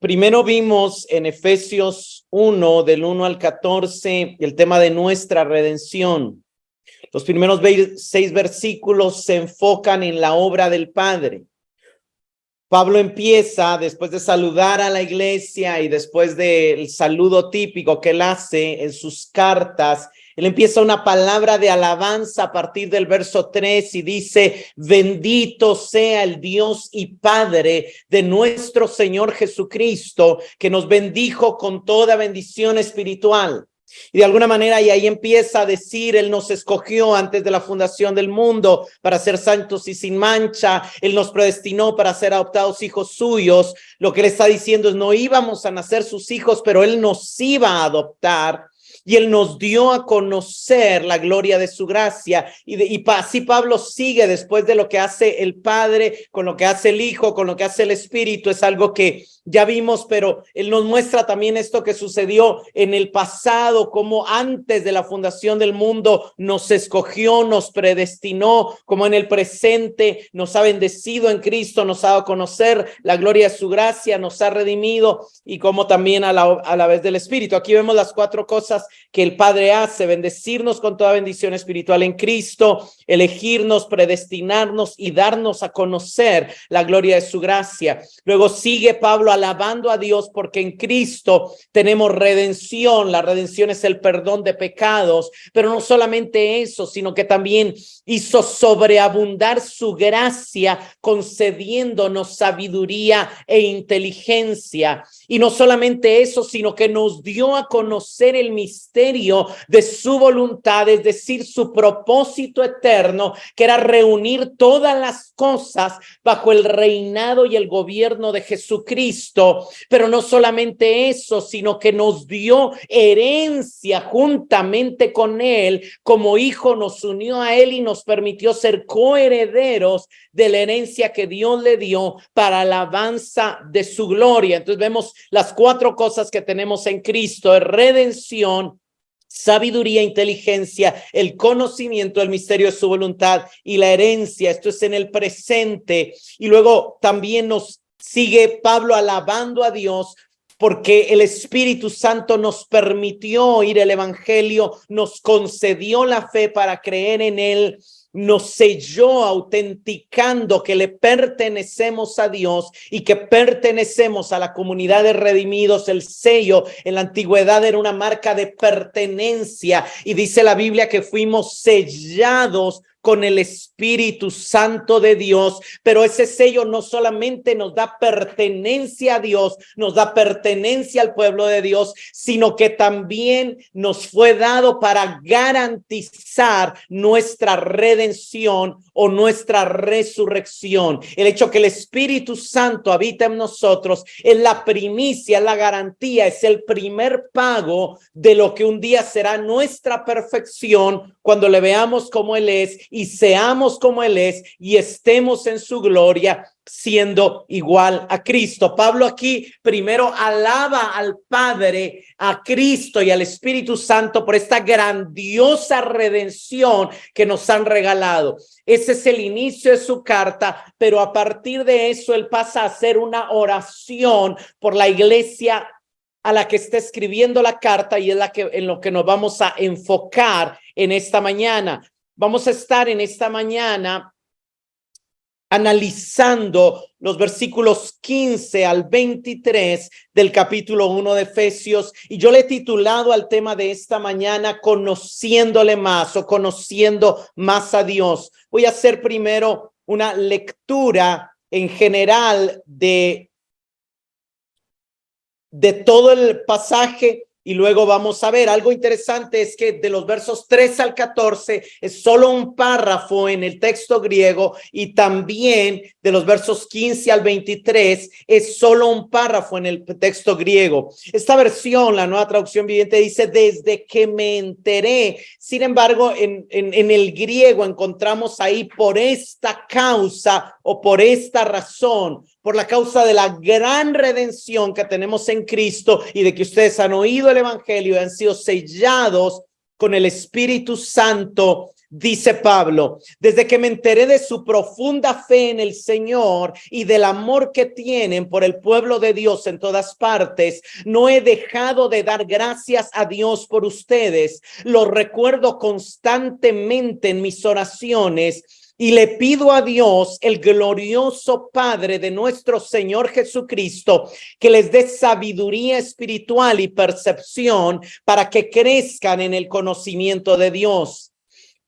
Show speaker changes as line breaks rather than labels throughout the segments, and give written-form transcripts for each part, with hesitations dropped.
Primero vimos en Efesios 1, del 1 al 14, el tema de nuestra redención. Los primeros 6 versículos se enfocan en la obra del Padre. Pablo empieza, después de saludar a la iglesia y después del saludo típico que él hace en sus cartas, él empieza una palabra de alabanza a partir del verso 3 y dice: bendito sea el Dios y Padre de nuestro Señor Jesucristo, que nos bendijo con toda bendición espiritual. Y de alguna manera, y ahí empieza a decir, Él nos escogió antes de la fundación del mundo para ser santos y sin mancha. Él nos predestinó para ser adoptados hijos suyos. Lo que Él está diciendo es: no íbamos a nacer sus hijos, pero Él nos iba a adoptar. Y Él nos dio a conocer la gloria de su gracia. Y así Pablo sigue después de lo que hace el Padre, con lo que hace el Hijo, con lo que hace el Espíritu. Es algo que ya vimos, pero Él nos muestra también esto que sucedió en el pasado, como antes de la fundación del mundo nos escogió, nos predestinó, como en el presente nos ha bendecido en Cristo, nos ha dado a conocer la gloria de su gracia, nos ha redimido, y como también a la vez del Espíritu. Aquí vemos las 4 cosas que el Padre hace: bendecirnos con toda bendición espiritual en Cristo, elegirnos, predestinarnos y darnos a conocer la gloria de su gracia. Luego sigue Pablo alabando a Dios porque en Cristo tenemos redención. La redención es el perdón de pecados, pero no solamente eso, sino que también hizo sobreabundar su gracia concediéndonos sabiduría e inteligencia. Y no solamente eso, sino que nos dio a conocer el misterio de su voluntad, es decir, su propósito eterno, que era reunir todas las cosas bajo el reinado y el gobierno de Jesucristo. Pero no solamente eso, sino que nos dio herencia juntamente con Él. Como hijo nos unió a Él y nos permitió ser coherederos de la herencia que Dios le dio para alabanza de su gloria. Entonces vemos las 4 cosas que tenemos en Cristo: redención, sabiduría, inteligencia, el conocimiento del misterio de su voluntad y la herencia. Esto es en el presente. Y luego también nos sigue Pablo alabando a Dios porque el Espíritu Santo nos permitió oír el evangelio, nos concedió la fe para creer en él, nos selló autenticando que le pertenecemos a Dios y que pertenecemos a la comunidad de redimidos. El sello en la antigüedad era una marca de pertenencia, y dice la Biblia que fuimos sellados con el Espíritu Santo de Dios. Pero ese sello no solamente nos da pertenencia a Dios, nos da pertenencia al pueblo de Dios, sino que también nos fue dado para garantizar nuestra redención o nuestra resurrección. El hecho que el Espíritu Santo habita en nosotros es la primicia, es la garantía, es el primer pago de lo que un día será nuestra perfección, cuando le veamos como Él es y seamos como Él es y estemos en su gloria, siendo igual a Cristo. Pablo aquí primero alaba al Padre, a Cristo y al Espíritu Santo por esta grandiosa redención que nos han regalado. Ese es el inicio de su carta, pero a partir de eso él pasa a hacer una oración por la iglesia a la que está escribiendo la carta, y es en lo que nos vamos a enfocar en esta mañana. Vamos a estar en esta mañana analizando los versículos 15 al 23 del capítulo 1 de Efesios, y yo le he titulado al tema de esta mañana conociéndole más, o conociendo más a Dios. Voy a hacer primero una lectura en general de todo el pasaje, y luego vamos a ver. Algo interesante es que de los versos 3 al 14 es solo un párrafo en el texto griego, y también de los versos 15 al 23 es solo un párrafo en el texto griego. Esta versión, la Nueva Traducción Viviente, dice desde que me enteré. Sin embargo, en el griego encontramos ahí por esta causa o por esta razón, por la causa de la gran redención que tenemos en Cristo y de que ustedes han oído el evangelio y han sido sellados con el Espíritu Santo Dice Pablo, desde que me enteré de su profunda fe en el Señor y del amor que tienen por el pueblo de Dios en todas partes, no he dejado de dar gracias a Dios por ustedes. Lo recuerdo constantemente en mis oraciones y le pido a Dios, el glorioso Padre de nuestro Señor Jesucristo, que les dé sabiduría espiritual y percepción para que crezcan en el conocimiento de Dios.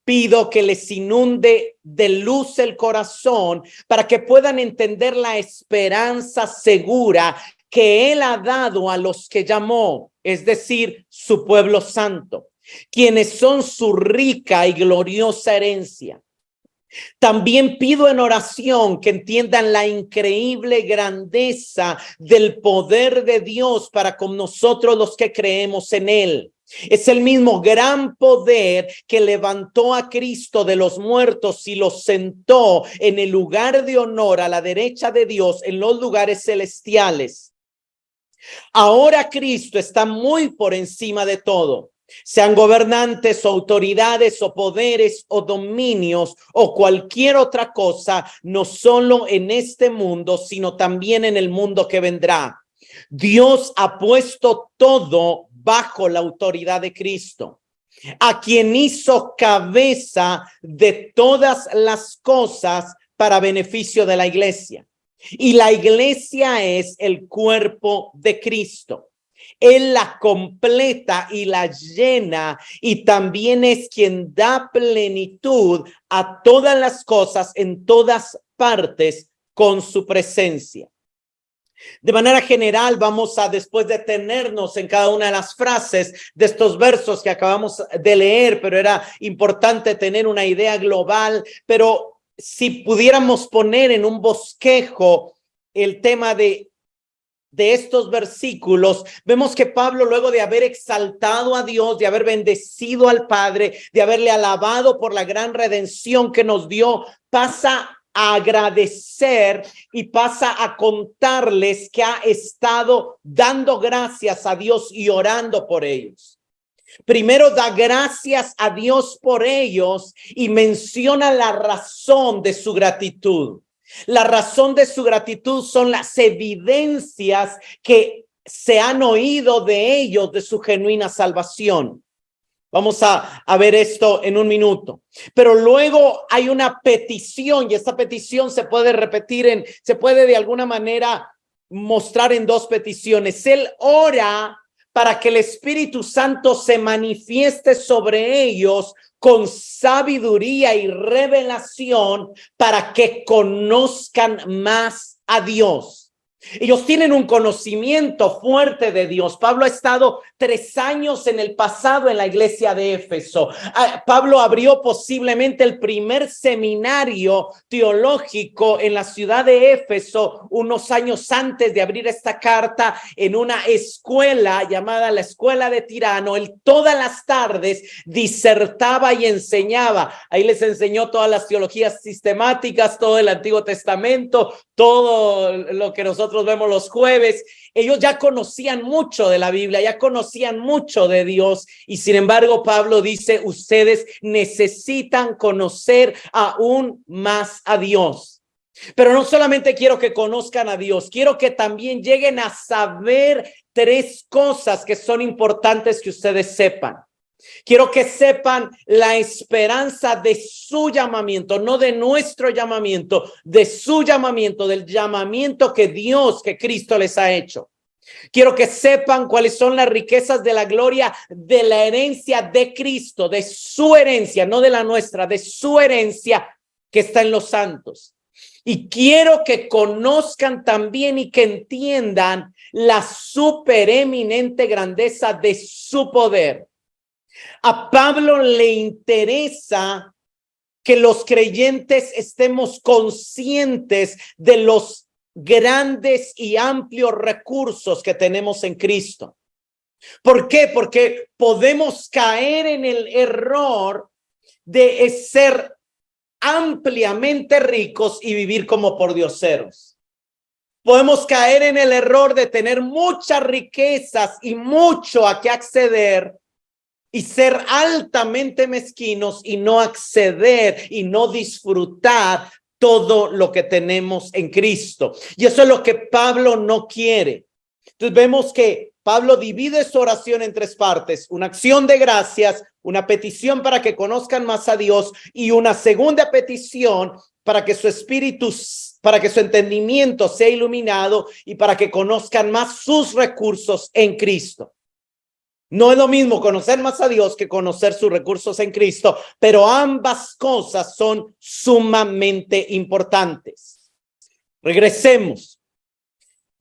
Pido que les inunde de luz el corazón para que puedan entender la esperanza segura que Él ha dado a los que llamó, es decir, su pueblo santo, quienes son su rica y gloriosa herencia. También pido en oración que entiendan la increíble grandeza del poder de Dios para con nosotros los que creemos en Él. Es el mismo gran poder que levantó a Cristo de los muertos y lo sentó en el lugar de honor a la derecha de Dios en los lugares celestiales. Ahora Cristo está muy por encima de todo. Sean gobernantes o autoridades o poderes o dominios o cualquier otra cosa, no solo en este mundo, sino también en el mundo que vendrá. Dios ha puesto todo bajo la autoridad de Cristo, a quien hizo cabeza de todas las cosas para beneficio de la iglesia. Y la iglesia es el cuerpo de Cristo. Él la completa y la llena, y también es quien da plenitud a todas las cosas en todas partes con su presencia. De manera general, vamos a después detenernos en cada una de las frases de estos versos que acabamos de leer, pero era importante tener una idea global. Pero si pudiéramos poner en un bosquejo el tema de estos versículos, vemos que Pablo, luego de haber exaltado a Dios, de haber bendecido al Padre, de haberle alabado por la gran redención que nos dio, pasa a agradecer y pasa a contarles que ha estado dando gracias a Dios y orando por ellos. Primero da gracias a Dios por ellos y menciona la razón de su gratitud. La razón de su gratitud son las evidencias que se han oído de ellos, de su genuina salvación. Vamos a ver esto en un minuto. Pero luego hay una petición, y esta petición se puede repetir se puede de alguna manera mostrar en dos peticiones. Él ora para que el Espíritu Santo se manifieste sobre ellos con sabiduría y revelación para que conozcan más a Dios. Ellos tienen un conocimiento fuerte de Dios. Pablo ha estado 3 años en el pasado en la iglesia de Éfeso. Pablo abrió posiblemente el primer seminario teológico en la ciudad de Éfeso unos años antes de abrir esta carta en una escuela llamada la Escuela de Tirano. Él todas las tardes disertaba y enseñaba. Ahí les enseñó todas las teologías sistemáticas, todo el Antiguo Testamento, todo lo que nosotros vemos los jueves. Ellos ya conocían mucho de la Biblia, ya conocían mucho de Dios, y sin embargo Pablo dice, ustedes necesitan conocer aún más a Dios. Pero no solamente quiero que conozcan a Dios, quiero que también lleguen a saber 3 cosas que son importantes que ustedes sepan. Quiero que sepan la esperanza de su llamamiento, no de nuestro llamamiento, de su llamamiento, del llamamiento que Dios, que Cristo les ha hecho. Quiero que sepan cuáles son las riquezas de la gloria de la herencia de Cristo, de su herencia, no de la nuestra, de su herencia que está en los santos. Y quiero que conozcan también y que entiendan la supereminente grandeza de su poder. A Pablo le interesa que los creyentes estemos conscientes de los grandes y amplios recursos que tenemos en Cristo. ¿Por qué? Porque podemos caer en el error de ser ampliamente ricos y vivir como pordioseros. Podemos caer en el error de tener muchas riquezas y mucho a qué acceder, y ser altamente mezquinos y no acceder y no disfrutar todo lo que tenemos en Cristo. Y eso es lo que Pablo no quiere. Entonces vemos que Pablo divide su oración en tres partes: una acción de gracias, una petición para que conozcan más a Dios y una segunda petición para que su espíritu, para que su entendimiento sea iluminado y para que conozcan más sus recursos en Cristo. No es lo mismo conocer más a Dios que conocer sus recursos en Cristo, pero ambas cosas son sumamente importantes. Regresemos.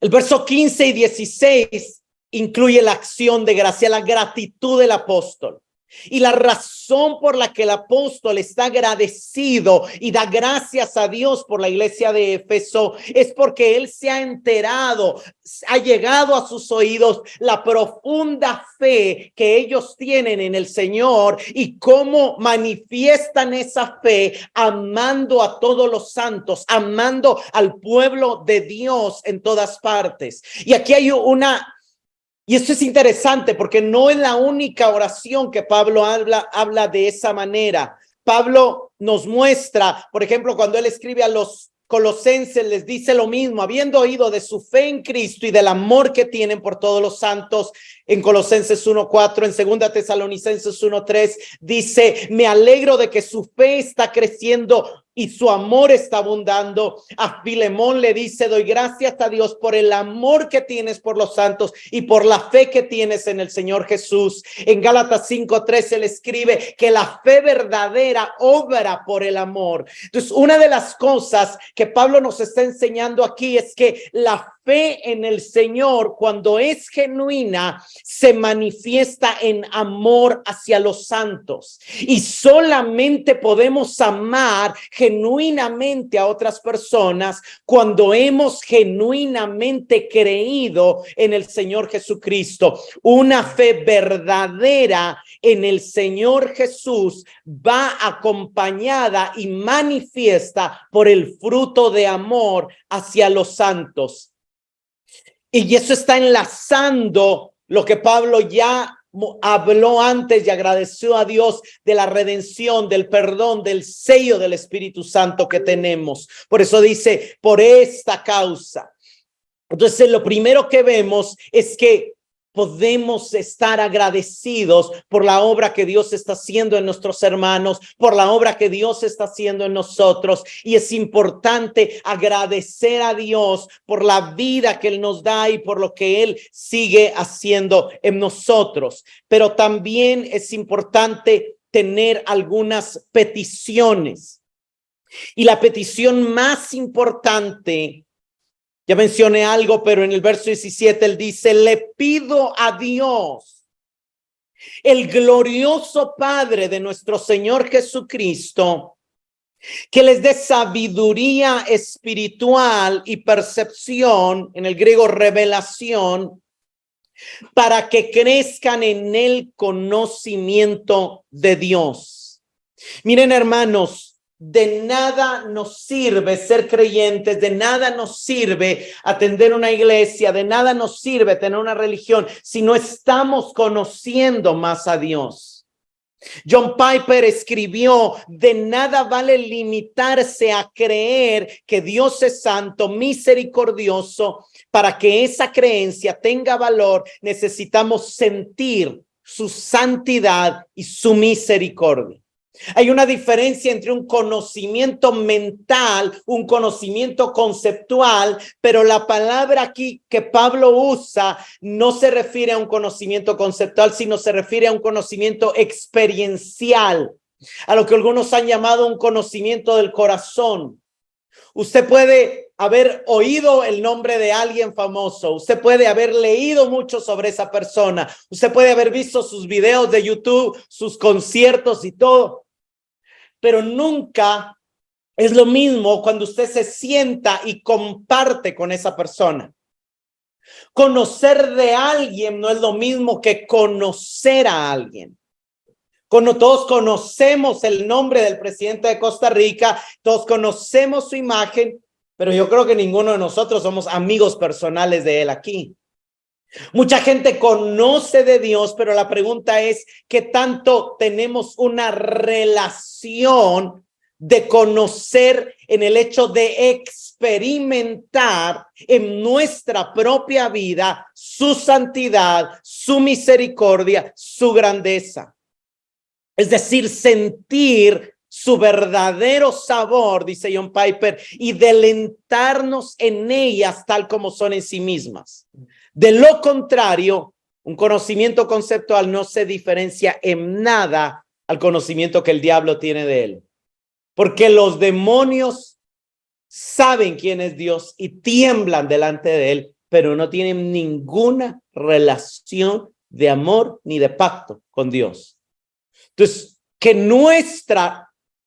El verso 15 y 16 incluye la acción de gracia, la gratitud del apóstol. Y la razón por la que el apóstol está agradecido y da gracias a Dios por la iglesia de Éfeso es porque él se ha enterado, ha llegado a sus oídos la profunda fe que ellos tienen en el Señor y cómo manifiestan esa fe amando a todos los santos, amando al pueblo de Dios en todas partes. Y aquí hay y esto es interesante porque no es la única oración que Pablo habla de esa manera. Pablo nos muestra, por ejemplo, cuando él escribe a los Colosenses, les dice lo mismo, habiendo oído de su fe en Cristo y del amor que tienen por todos los santos, en Colosenses 1:4, en 2 Tesalonicenses 1:3, dice, me alegro de que su fe está creciendo y su amor está abundando. A Filemón le dice, doy gracias a Dios por el amor que tienes por los santos y por la fe que tienes en el Señor Jesús. En Gálatas 5:13 le escribe que la fe verdadera obra por el amor. Entonces, una de las cosas que Pablo nos está enseñando aquí es que la fe en el Señor, cuando es genuina, se manifiesta en amor hacia los santos. Y solamente podemos amar genuinamente a otras personas cuando hemos genuinamente creído en el Señor Jesucristo. Una fe verdadera en el Señor Jesús va acompañada y manifiesta por el fruto de amor hacia los santos. Y eso está enlazando lo que Pablo ya habló antes y agradeció a Dios de la redención, del perdón, del sello del Espíritu Santo que tenemos. Por eso dice, por esta causa. Entonces, lo primero que vemos es que podemos estar agradecidos por la obra que Dios está haciendo en nuestros hermanos, por la obra que Dios está haciendo en nosotros. Y es importante agradecer a Dios por la vida que Él nos da y por lo que Él sigue haciendo en nosotros. Pero también es importante tener algunas peticiones. Y la petición más importante, ya mencioné algo, pero en el verso 17 él dice, le pido a Dios, el glorioso Padre de nuestro Señor Jesucristo, que les dé sabiduría espiritual y percepción, en el griego revelación, para que crezcan en el conocimiento de Dios. Miren, hermanos, de nada nos sirve ser creyentes, de nada nos sirve atender una iglesia, de nada nos sirve tener una religión si no estamos conociendo más a Dios. John Piper escribió, de nada vale limitarse a creer que Dios es santo, misericordioso. Para que esa creencia tenga valor, necesitamos sentir su santidad y su misericordia. Hay una diferencia entre un conocimiento mental, un conocimiento conceptual, pero la palabra aquí que Pablo usa no se refiere a un conocimiento conceptual, sino se refiere a un conocimiento experiencial, a lo que algunos han llamado un conocimiento del corazón. Usted puede haber oído el nombre de alguien famoso, usted puede haber leído mucho sobre esa persona, usted puede haber visto sus videos de YouTube, sus conciertos y todo. Pero nunca es lo mismo cuando usted se sienta y comparte con esa persona. Conocer de alguien no es lo mismo que conocer a alguien. Cuando todos conocemos el nombre del presidente de Costa Rica, todos conocemos su imagen, pero yo creo que ninguno de nosotros somos amigos personales de él aquí. Mucha gente conoce de Dios, pero la pregunta es, ¿qué tanto tenemos una relación de conocer en el hecho de experimentar en nuestra propia vida su santidad, su misericordia, su grandeza? Es decir, sentir su verdadero sabor, dice John Piper, y deleitarnos en ellas tal como son en sí mismas. De lo contrario, un conocimiento conceptual no se diferencia en nada al conocimiento que el diablo tiene de él. Porque los demonios saben quién es Dios y tiemblan delante de él, pero no tienen ninguna relación de amor ni de pacto con Dios. Entonces, que nuestro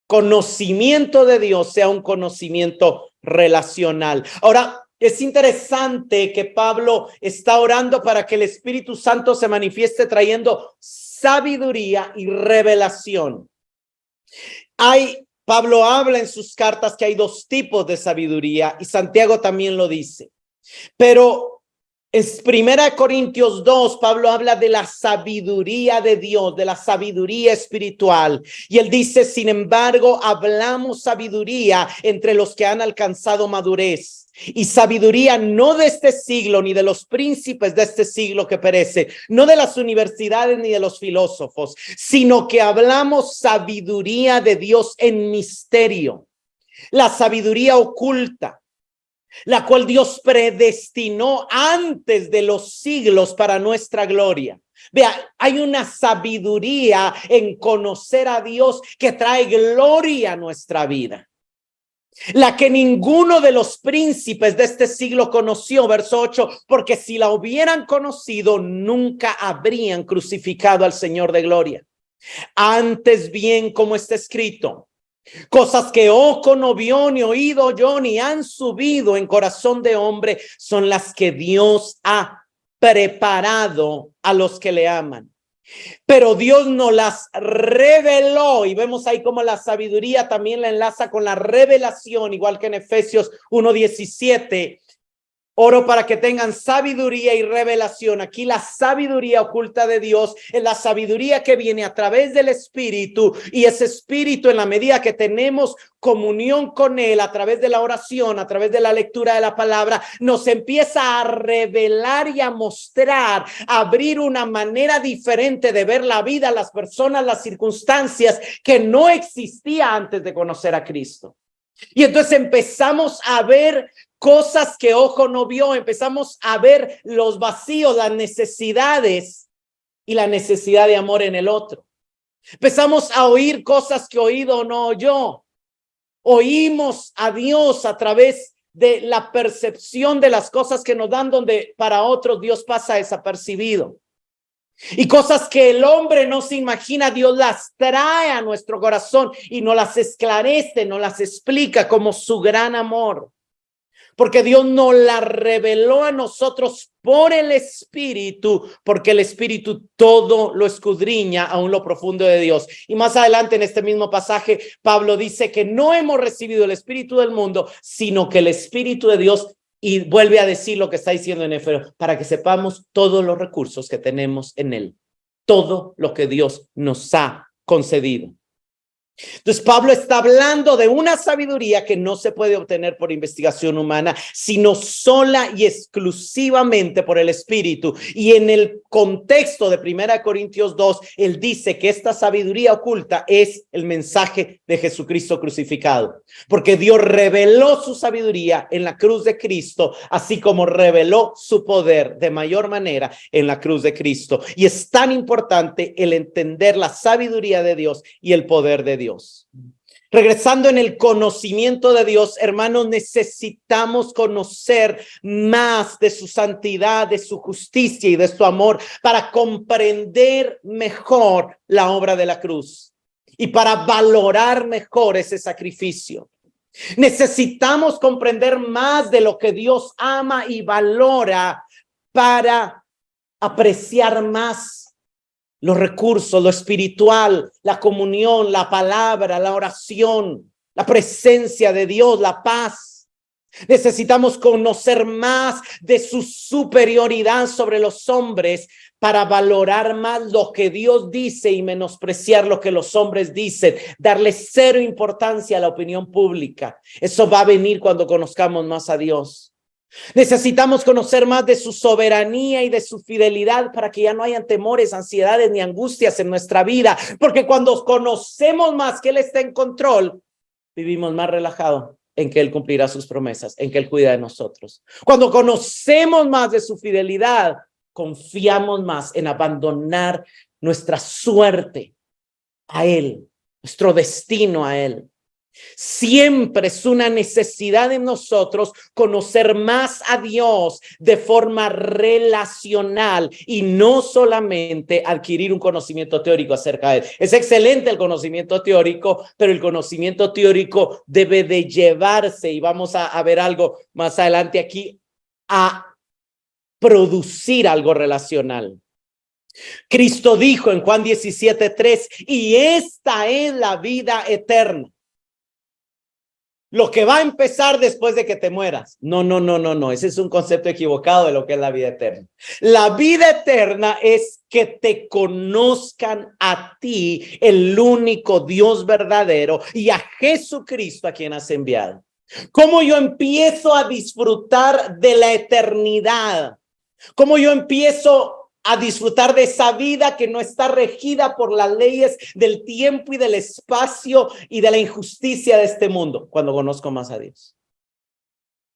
conocimiento de Dios sea un conocimiento relacional. Ahora, es interesante que Pablo está orando para que el Espíritu Santo se manifieste trayendo sabiduría y revelación. Pablo habla en sus cartas que hay dos tipos de sabiduría y Santiago también lo dice. Pero en 1 Corintios 2, Pablo habla de la sabiduría de Dios, de la sabiduría espiritual. Y él dice, sin embargo, hablamos sabiduría entre los que han alcanzado madurez. Y sabiduría no de este siglo, ni de los príncipes de este siglo que perece, no de las universidades ni de los filósofos, sino que hablamos sabiduría de Dios en misterio, la sabiduría oculta, la cual Dios predestinó antes de los siglos para nuestra gloria. Vea, hay una sabiduría en conocer a Dios que trae gloria a nuestra vida, la que ninguno de los príncipes de este siglo conoció, verso 8, porque si la hubieran conocido, nunca habrían crucificado al Señor de gloria. Antes bien, como está escrito, cosas que ojo no vio, ni oído oyó, ni han subido en corazón de hombre, son las que Dios ha preparado a los que le aman. Pero Dios nos las reveló, y vemos ahí como la sabiduría también la enlaza con la revelación, igual que en Efesios 1:17. Oro para que tengan sabiduría y revelación. Aquí la sabiduría oculta de Dios es la sabiduría que viene a través del Espíritu, y ese Espíritu, en la medida que tenemos comunión con Él a través de la oración, a través de la lectura de la palabra, nos empieza a revelar y a mostrar, a abrir una manera diferente de ver la vida, las personas, las circunstancias que no existía antes de conocer a Cristo. Y entonces empezamos a ver cosas que ojo no vio, empezamos a ver los vacíos, las necesidades y la necesidad de amor en el otro. Empezamos a oír cosas que oído no oyó. Oímos a Dios a través de la percepción de las cosas que nos dan, donde para otros Dios pasa desapercibido. Y cosas que el hombre no se imagina, Dios las trae a nuestro corazón y nos las esclarece, nos las explica como su gran amor. Porque Dios nos la reveló a nosotros por el Espíritu, porque el Espíritu todo lo escudriña aún lo profundo de Dios. Y más adelante en este mismo pasaje, Pablo dice que no hemos recibido el Espíritu del mundo, sino que el Espíritu de Dios. Y vuelve a decir lo que está diciendo en Efesios, para que sepamos todos los recursos que tenemos en Él, todo lo que Dios nos ha concedido. Entonces Pablo está hablando de una sabiduría que no se puede obtener por investigación humana, sino sola y exclusivamente por el Espíritu. Y en el contexto de 1 Corintios 2, él dice que esta sabiduría oculta es el mensaje de Jesucristo crucificado, porque Dios reveló su sabiduría en la cruz de Cristo, así como reveló su poder de mayor manera en la cruz de Cristo. Y es tan importante el entender la sabiduría de Dios y el poder de Dios. Regresando en el conocimiento de Dios, hermanos, necesitamos conocer más de su santidad, de su justicia y de su amor para comprender mejor la obra de la cruz y para valorar mejor ese sacrificio. Necesitamos comprender más de lo que Dios ama y valora para apreciar más los recursos, lo espiritual, la comunión, la palabra, la oración, la presencia de Dios, la paz. Necesitamos conocer más de su superioridad sobre los hombres para valorar más lo que Dios dice y menospreciar lo que los hombres dicen, darle cero importancia a la opinión pública. Eso va a venir cuando conozcamos más a Dios. Necesitamos conocer más de su soberanía y de su fidelidad para que ya no hayan temores, ansiedades ni angustias en nuestra vida, porque cuando conocemos más que Él está en control, vivimos más relajados en que Él cumplirá sus promesas, en que Él cuida de nosotros. Cuando conocemos más de su fidelidad, confiamos más en abandonar nuestra suerte a Él, nuestro destino a Él. Siempre es una necesidad en nosotros conocer más a Dios de forma relacional y no solamente adquirir un conocimiento teórico acerca de Él. Es excelente el conocimiento teórico, pero el conocimiento teórico debe de llevarse, y vamos a ver algo más adelante aquí, a producir algo relacional. Cristo dijo en Juan 17:3, y esta es la vida eterna. Lo que va a empezar después de que te mueras. No. Ese es un concepto equivocado de lo que es la vida eterna. La vida eterna es que te conozcan a ti, el único Dios verdadero, y a Jesucristo a quien has enviado. ¿Cómo yo empiezo a disfrutar de la eternidad? ¿Cómo yo empiezo a disfrutar de esa vida que no está regida por las leyes del tiempo y del espacio y de la injusticia de este mundo? Cuando conozco más a Dios.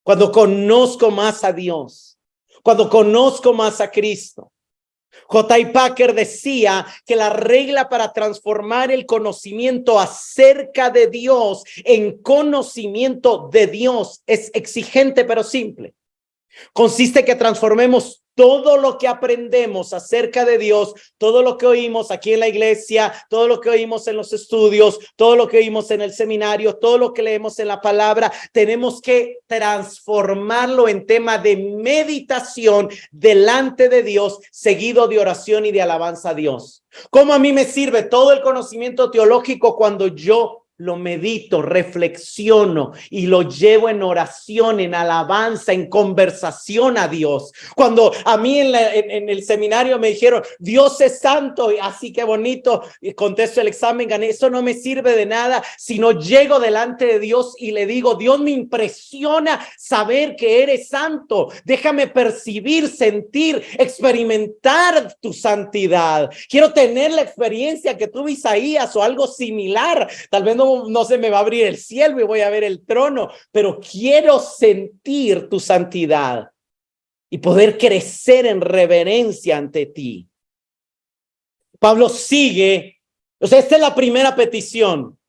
Cuando conozco más a Dios. Cuando conozco más a Cristo. J.I. Packer decía que la regla para transformar el conocimiento acerca de Dios en conocimiento de Dios es exigente pero simple. Consiste en que transformemos todo lo que aprendemos acerca de Dios, todo lo que oímos aquí en la iglesia, todo lo que oímos en los estudios, todo lo que oímos en el seminario, todo lo que leemos en la palabra, tenemos que transformarlo en tema de meditación delante de Dios, seguido de oración y de alabanza a Dios. ¿Cómo a mí me sirve todo el conocimiento teológico cuando yo lo medito, reflexiono y lo llevo en oración, en alabanza, en conversación a Dios? Cuando a mí en el seminario me dijeron, Dios es santo, y así que bonito, y contesto el examen, gané, eso no me sirve de nada si no llego delante de Dios y le digo, Dios, me impresiona saber que eres santo, déjame percibir, sentir, experimentar tu santidad. Quiero tener la experiencia que tuvo Isaías o algo similar. Tal vez no se me va a abrir el cielo y voy a ver el trono, pero quiero sentir tu santidad y poder crecer en reverencia ante ti. Pablo sigue, o sea, esta es la primera petición,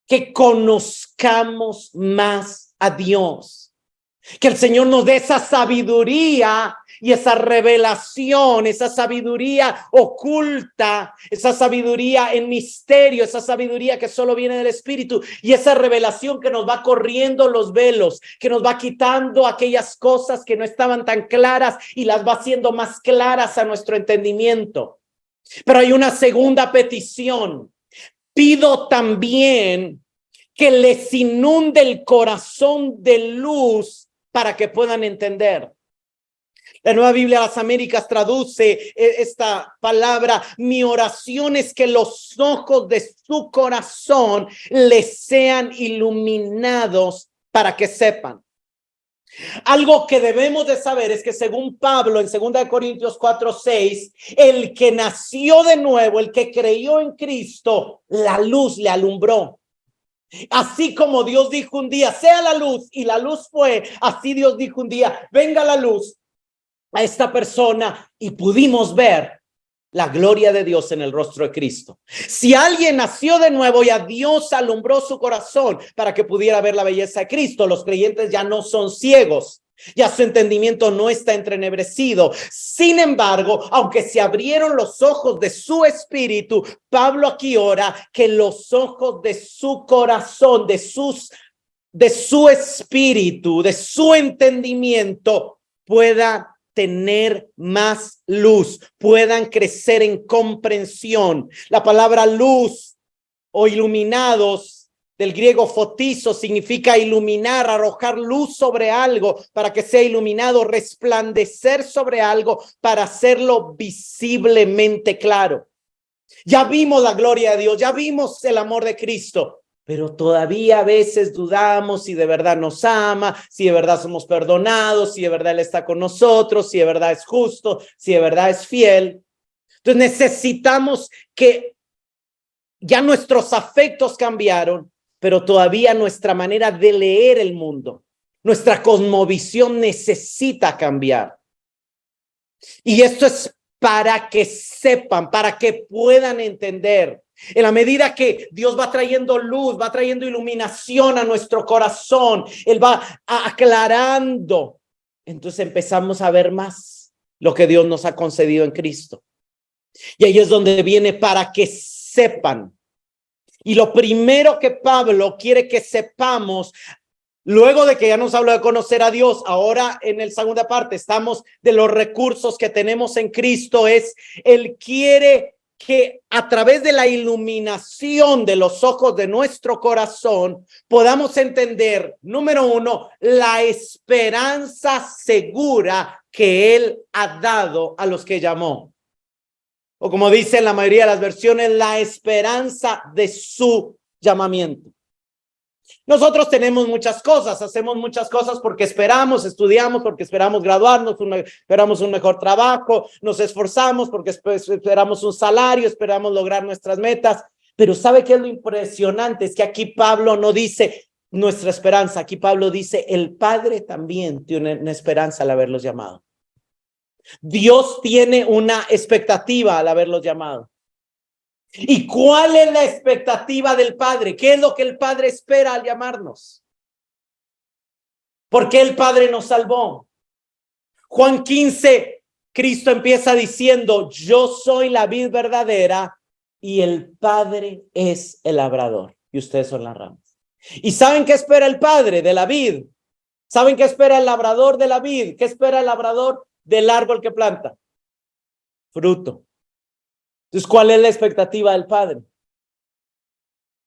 que conozcamos más a Dios, que el Señor nos dé esa sabiduría y esa revelación, esa sabiduría oculta, esa sabiduría en misterio, esa sabiduría que solo viene del Espíritu, y esa revelación que nos va corriendo los velos, que nos va quitando aquellas cosas que no estaban tan claras y las va haciendo más claras a nuestro entendimiento. Pero hay una segunda petición. Pido también que les inunde el corazón de luz para que puedan entender. La Nueva Biblia de las Américas traduce esta palabra: mi oración es que los ojos de su corazón les sean iluminados para que sepan. Algo que debemos de saber es que según Pablo en 2 Corintios 4:6, el que nació de nuevo, el que creyó en Cristo, la luz le alumbró. Así como Dios dijo un día, sea la luz, y la luz fue, así Dios dijo un día, venga la luz a esta persona, y pudimos ver la gloria de Dios en el rostro de Cristo. Si alguien nació de nuevo y a Dios alumbró su corazón para que pudiera ver la belleza de Cristo, los creyentes ya no son ciegos, ya su entendimiento no está entrenebrecido. Sin embargo, aunque se abrieron los ojos de su espíritu, Pablo aquí ora que los ojos de su corazón, de su espíritu, de su entendimiento puedan tener más luz, puedan crecer en comprensión. La palabra luz o iluminados del griego fotizo, significa iluminar, arrojar luz sobre algo para que sea iluminado, resplandecer sobre algo para hacerlo visiblemente claro. Ya vimos la gloria de Dios, ya vimos el amor de Cristo, pero todavía a veces dudamos si de verdad nos ama, si de verdad somos perdonados, si de verdad Él está con nosotros, si de verdad es justo, si de verdad es fiel. Entonces necesitamos que ya nuestros afectos cambiaron, pero todavía nuestra manera de leer el mundo, nuestra cosmovisión necesita cambiar. Y esto es para que sepan, para que puedan entender. En la medida que Dios va trayendo luz, va trayendo iluminación a nuestro corazón, Él va aclarando. Entonces empezamos a ver más lo que Dios nos ha concedido en Cristo. Y ahí es donde viene para que sepan. Y lo primero que Pablo quiere que sepamos, luego de que ya nos habló de conocer a Dios, ahora en la segunda parte estamos de los recursos que tenemos en Cristo, es Él quiere que a través de la iluminación de los ojos de nuestro corazón podamos entender, número uno, la esperanza segura que Él ha dado a los que llamó. O como dice en la mayoría de las versiones, la esperanza de su llamamiento. Nosotros tenemos muchas cosas, hacemos muchas cosas porque esperamos, estudiamos, porque esperamos graduarnos, esperamos un mejor trabajo, nos esforzamos porque esperamos un salario, esperamos lograr nuestras metas. Pero ¿sabe qué es lo impresionante? Es que aquí Pablo no dice nuestra esperanza, aquí Pablo dice el Padre también tiene una esperanza al haberlos llamado. Dios tiene una expectativa al haberlos llamado. ¿Y cuál es la expectativa del Padre? ¿Qué es lo que el Padre espera al llamarnos? ¿Por qué el Padre nos salvó? Juan 15, Cristo empieza diciendo, yo soy la vid verdadera y el Padre es el labrador y ustedes son las ramas. ¿Y saben qué espera el Padre de la vid? ¿Saben qué espera el labrador de la vid? ¿Qué espera el labrador del árbol que planta? Fruto. Entonces, ¿cuál es la expectativa del Padre?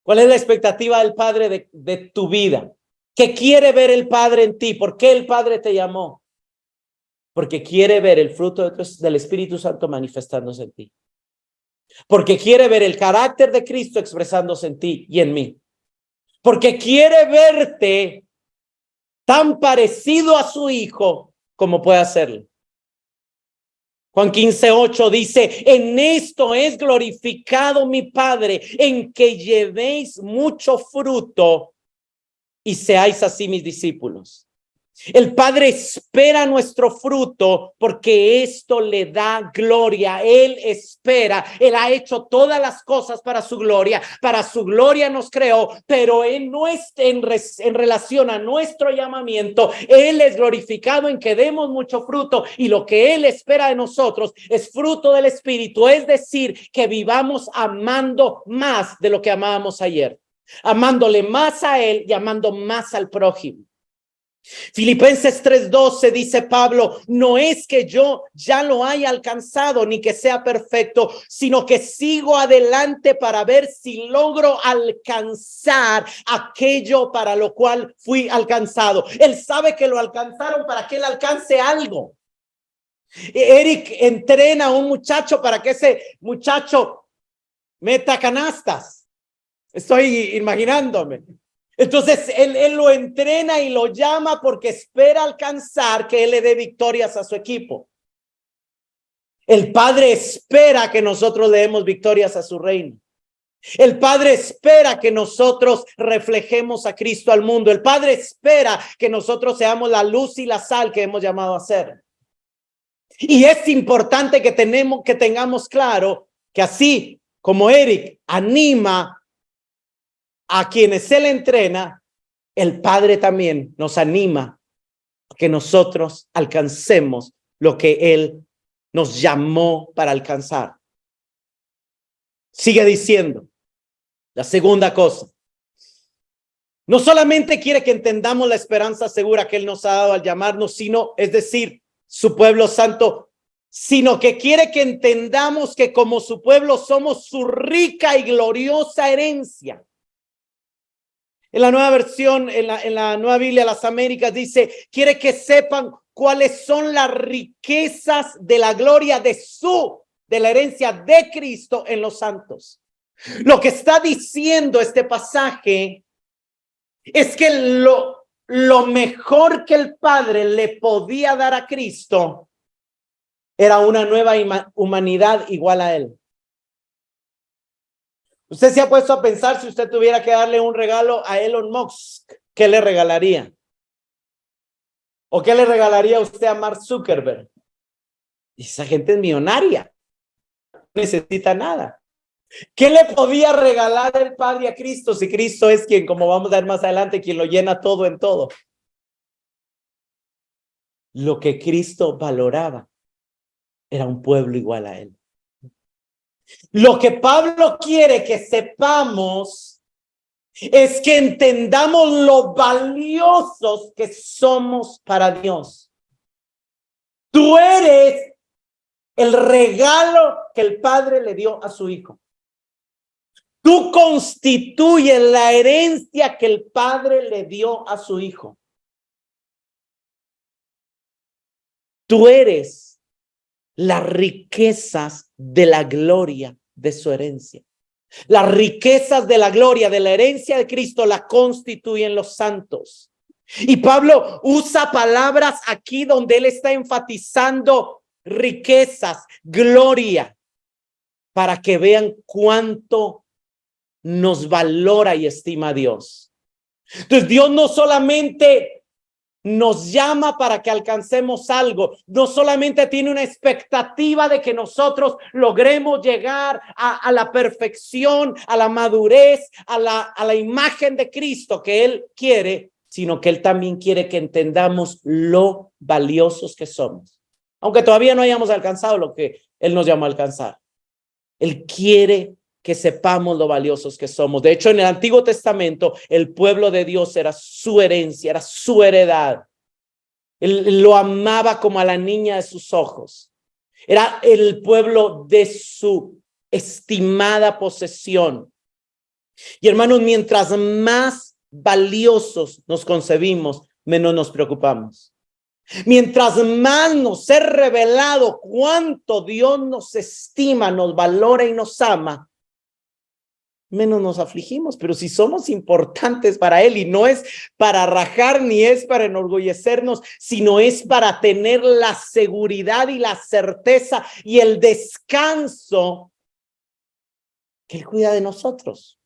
¿Cuál es la expectativa del Padre de tu vida? ¿Qué quiere ver el Padre en ti? ¿Por qué el Padre te llamó? Porque quiere ver el fruto del Espíritu Santo manifestándose en ti. Porque quiere ver el carácter de Cristo expresándose en ti y en mí. Porque quiere verte tan parecido a su Hijo como puede hacerlo. Juan 15:8 dice, en esto es glorificado mi Padre, en que llevéis mucho fruto y seáis así mis discípulos. El Padre espera nuestro fruto porque esto le da gloria. Él espera, Él ha hecho todas las cosas para su gloria nos creó, pero en relación a nuestro llamamiento, Él es glorificado en que demos mucho fruto y lo que Él espera de nosotros es fruto del Espíritu, es decir, que vivamos amando más de lo que amábamos ayer, amándole más a Él y amando más al prójimo. Filipenses 3:12 dice Pablo, no es que yo ya lo haya alcanzado ni que sea perfecto, sino que sigo adelante para ver si logro alcanzar aquello para lo cual fui alcanzado. Él sabe que lo alcanzaron para que él alcance algo. Eric entrena a un muchacho para que ese muchacho meta canastas. Estoy imaginándome. Entonces él lo entrena y lo llama porque espera alcanzar que él le dé victorias a su equipo. El Padre espera que nosotros le demos victorias a su reino. El Padre espera que nosotros reflejemos a Cristo al mundo. El Padre espera que nosotros seamos la luz y la sal que hemos llamado a ser. Y es importante que tengamos claro que así como Eric anima a quienes él entrena, el Padre también nos anima a que nosotros alcancemos lo que él nos llamó para alcanzar. Sigue diciendo, la segunda cosa, no solamente quiere que entendamos la esperanza segura que él nos ha dado al llamarnos, sino, es decir, su pueblo santo, sino que quiere que entendamos que como su pueblo somos su rica y gloriosa herencia. En la nueva versión, en la Nueva Biblia, las Américas, dice, quiere que sepan cuáles son las riquezas de la gloria de la herencia de Cristo en los santos. Lo que está diciendo este pasaje es que lo mejor que el Padre le podía dar a Cristo era una nueva humanidad igual a él. Usted se ha puesto a pensar, si usted tuviera que darle un regalo a Elon Musk, ¿qué le regalaría? ¿O qué le regalaría usted a Mark Zuckerberg? Esa gente es millonaria, no necesita nada. ¿Qué le podía regalar el Padre a Cristo si Cristo es quien, como vamos a ver más adelante, quien lo llena todo en todo? Lo que Cristo valoraba era un pueblo igual a él. Lo que Pablo quiere que sepamos es que entendamos lo valiosos que somos para Dios. Tú eres el regalo que el Padre le dio a su Hijo. Tú constituyes la herencia que el Padre le dio a su Hijo. Tú eres las riquezas de la gloria de su herencia. Las riquezas de la gloria de la herencia de Cristo la constituyen los santos. Y Pablo usa palabras aquí donde él está enfatizando riquezas, gloria, para que vean cuánto nos valora y estima Dios. Entonces Dios no solamente nos llama para que alcancemos algo, no solamente tiene una expectativa de que nosotros logremos llegar a la perfección, a la madurez, a la imagen de Cristo que Él quiere, sino que Él también quiere que entendamos lo valiosos que somos. Aunque todavía no hayamos alcanzado lo que Él nos llamó a alcanzar. Él quiere que sepamos lo valiosos que somos. De hecho, en el Antiguo Testamento, el pueblo de Dios era su herencia, era su heredad. Él lo amaba como a la niña de sus ojos. Era el pueblo de su estimada posesión. Y hermanos, mientras más valiosos nos concebimos, menos nos preocupamos. Mientras más nos es revelado cuánto Dios nos estima, nos valora y nos ama, menos nos afligimos. Pero si somos importantes para Él, y no es para rajar ni es para enorgullecernos, sino es para tener la seguridad y la certeza y el descanso que Él cuida de nosotros,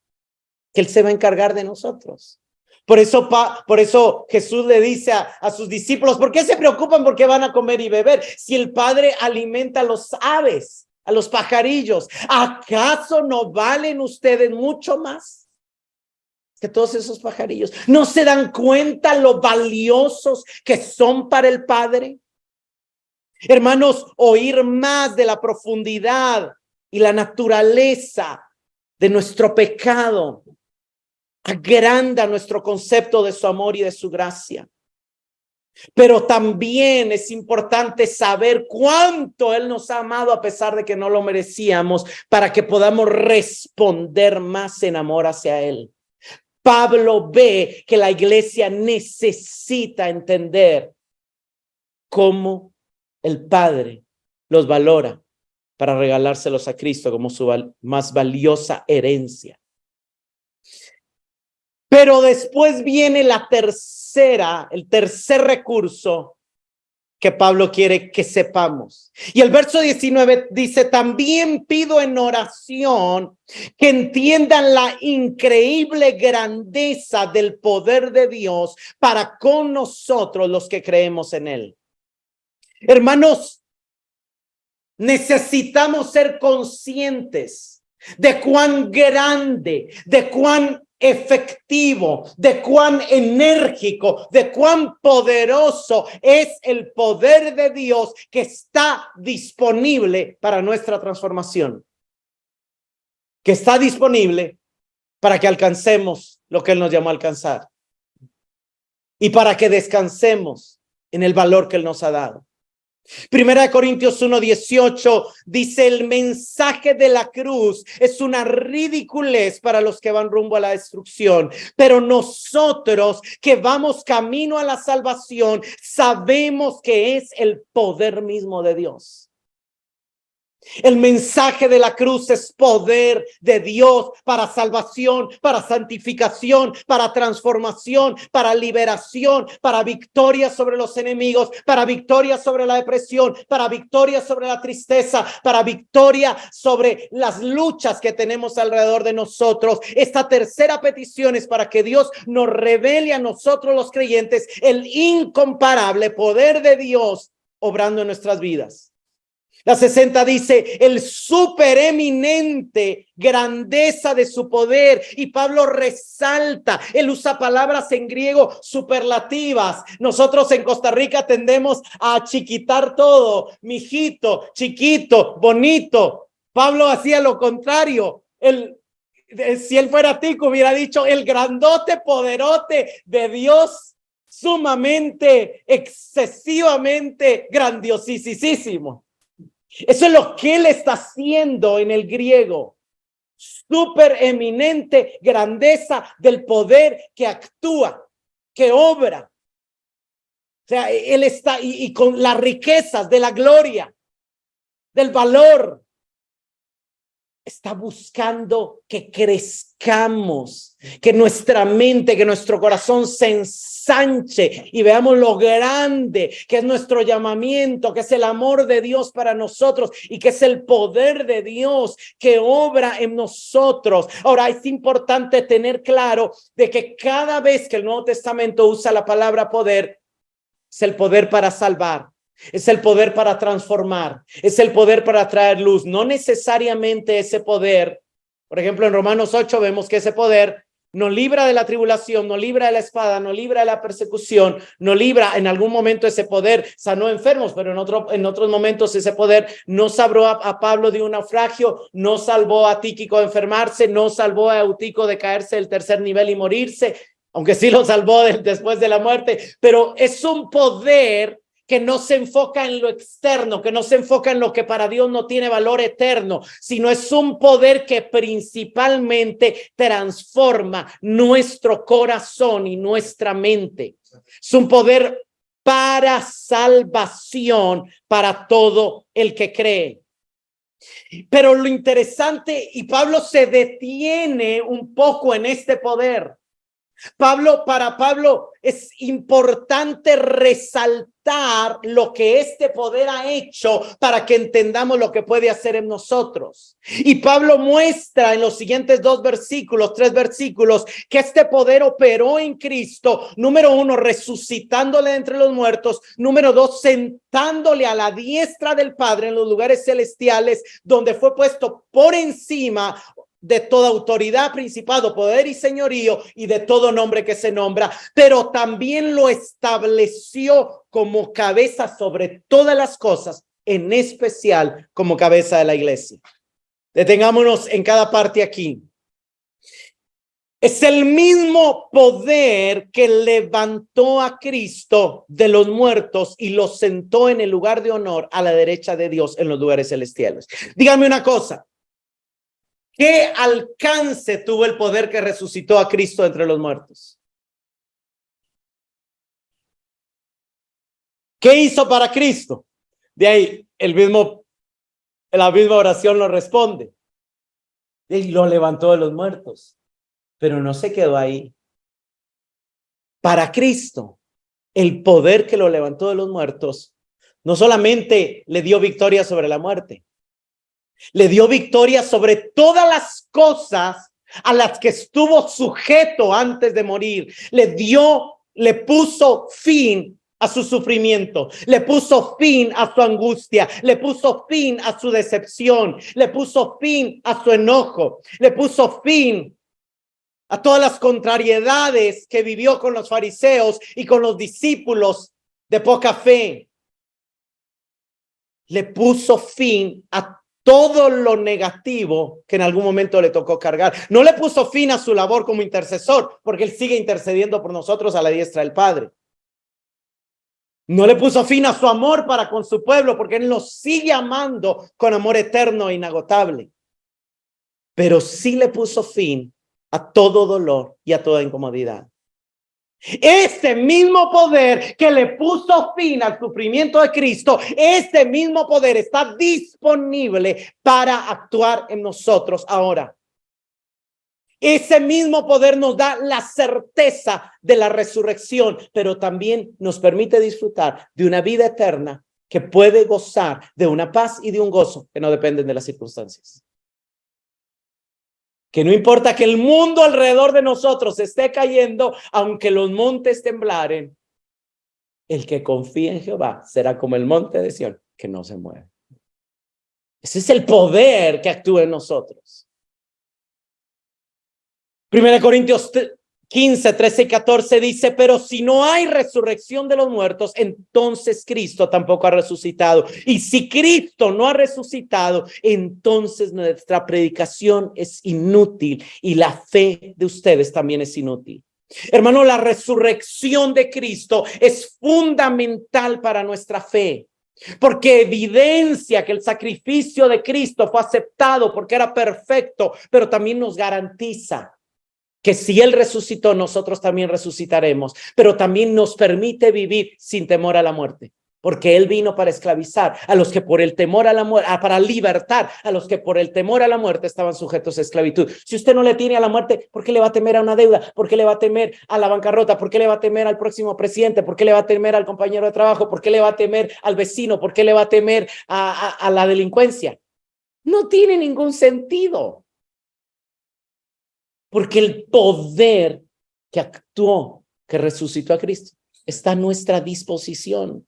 que Él se va a encargar de nosotros. Por eso Jesús le dice a sus discípulos, ¿por qué se preocupan por qué van a comer y beber? Si el Padre alimenta a los aves, a los pajarillos, ¿acaso no valen ustedes mucho más que todos esos pajarillos? ¿No se dan cuenta lo valiosos que son para el Padre? Hermanos, oír más de la profundidad y la naturaleza de nuestro pecado agranda nuestro concepto de su amor y de su gracia. Pero también es importante saber cuánto Él nos ha amado a pesar de que no lo merecíamos, para que podamos responder más en amor hacia Él. Pablo ve que la iglesia necesita entender cómo el Padre los valora para regalárselos a Cristo como su más valiosa herencia. Pero después viene el tercer recurso que Pablo quiere que sepamos. Y el verso 19 dice, también pido en oración que entiendan la increíble grandeza del poder de Dios para con nosotros los que creemos en Él. Hermanos, necesitamos ser conscientes de cuán grande, de cuán efectivo, de cuán enérgico, de cuán poderoso es el poder de Dios que está disponible para nuestra transformación, que está disponible para que alcancemos lo que Él nos llamó a alcanzar y para que descansemos en el valor que Él nos ha dado. Primera de Corintios 1:18 dice: el mensaje de la cruz es una ridiculez para los que van rumbo a la destrucción, pero nosotros que vamos camino a la salvación sabemos que es el poder mismo de Dios. El mensaje de la cruz es poder de Dios para salvación, para santificación, para transformación, para liberación, para victoria sobre los enemigos, para victoria sobre la depresión, para victoria sobre la tristeza, para victoria sobre las luchas que tenemos alrededor de nosotros. Esta tercera petición es para que Dios nos revele a nosotros los creyentes el incomparable poder de Dios obrando en nuestras vidas. La 60 dice: el supereminente grandeza de su poder. Y Pablo resalta, él usa palabras en griego superlativas. Nosotros en Costa Rica tendemos a chiquitar todo, mijito, chiquito, bonito. Pablo hacía lo contrario. Si él fuera tico, hubiera dicho: el grandote, poderote de Dios, sumamente, excesivamente grandiosísimo. Eso es lo que él está haciendo en el griego. Supereminente grandeza del poder que actúa, que obra. O sea, él está y con las riquezas de la gloria, del valor. Está buscando que crezcamos, que nuestra mente, que nuestro corazón se ensanche y veamos lo grande que es nuestro llamamiento, que es el amor de Dios para nosotros y que es el poder de Dios que obra en nosotros. Ahora, es importante tener claro de que cada vez que el Nuevo Testamento usa la palabra poder, es el poder para salvar. Es el poder para transformar, es el poder para traer luz. No necesariamente ese poder, por ejemplo, en Romanos 8 vemos que ese poder nos libra de la tribulación, nos libra de la espada, nos libra de la persecución, nos libra. En algún momento ese poder sanó enfermos, pero en otros momentos ese poder no salvó a Pablo de un naufragio, no salvó a Tíquico de enfermarse, no salvó a Eutico de caerse del tercer nivel y morirse, aunque sí lo salvó después de la muerte. Pero es un poder que no se enfoca en lo externo, que no se enfoca en lo que para Dios no tiene valor eterno, sino es un poder que principalmente transforma nuestro corazón y nuestra mente. Es un poder para salvación para todo el que cree. Pero lo interesante, y Pablo se detiene un poco en este poder. Para Pablo es importante resaltar lo que este poder ha hecho para que entendamos lo que puede hacer en nosotros. Y Pablo muestra en los siguientes tres versículos, que este poder operó en Cristo. Número 1, resucitándole entre los muertos. Número 2, sentándole a la diestra del Padre en los lugares celestiales, donde fue puesto por encima de toda autoridad, principado, poder y señorío, y de todo nombre que se nombra, pero también lo estableció como cabeza sobre todas las cosas, en especial como cabeza de la iglesia. Detengámonos en cada parte aquí. Es el mismo poder que levantó a Cristo de los muertos y lo sentó en el lugar de honor a la derecha de Dios en los lugares celestiales. Dígame una cosa. ¿Qué alcance tuvo el poder que resucitó a Cristo entre los muertos? ¿Qué hizo para Cristo? De ahí la misma oración lo responde. Y lo levantó de los muertos. Pero no se quedó ahí. Para Cristo, el poder que lo levantó de los muertos no solamente le dio victoria sobre la muerte, le dio victoria sobre todas las cosas a las que estuvo sujeto antes de morir. Le puso fin a su sufrimiento, le puso fin a su angustia, le puso fin a su decepción, le puso fin a su enojo, le puso fin a todas las contrariedades que vivió con los fariseos y con los discípulos de poca fe. Le puso fin a todo lo negativo que en algún momento le tocó cargar. No le puso fin a su labor como intercesor, porque él sigue intercediendo por nosotros a la diestra del Padre. No le puso fin a su amor para con su pueblo, porque Él nos sigue amando con amor eterno e inagotable. Pero sí le puso fin a todo dolor y a toda incomodidad. Ese mismo poder que le puso fin al sufrimiento de Cristo, ese mismo poder está disponible para actuar en nosotros ahora. Ese mismo poder nos da la certeza de la resurrección, pero también nos permite disfrutar de una vida eterna que puede gozar de una paz y de un gozo que no dependen de las circunstancias. Que no importa que el mundo alrededor de nosotros esté cayendo, aunque los montes temblaren, el que confía en Jehová será como el monte de Sión, que no se mueve. Ese es el poder que actúa en nosotros. 1 Corintios 15, 13 y 14 dice, pero si no hay resurrección de los muertos, entonces Cristo tampoco ha resucitado. Y si Cristo no ha resucitado, entonces nuestra predicación es inútil y la fe de ustedes también es inútil. Hermano, la resurrección de Cristo es fundamental para nuestra fe, porque evidencia que el sacrificio de Cristo fue aceptado porque era perfecto, pero también nos garantiza que si Él resucitó, nosotros también resucitaremos, pero también nos permite vivir sin temor a la muerte, porque Él vino para esclavizar a los que por el temor a la muerte, para libertar a los que por el temor a la muerte estaban sujetos a esclavitud. Si usted no le tiene a la muerte, ¿por qué le va a temer a una deuda? ¿Por qué le va a temer a la bancarrota? ¿Por qué le va a temer al próximo presidente? ¿Por qué le va a temer al compañero de trabajo? ¿Por qué le va a temer al vecino? ¿Por qué le va a temer a la delincuencia? No tiene ningún sentido. Porque el poder que actuó, que resucitó a Cristo, está a nuestra disposición.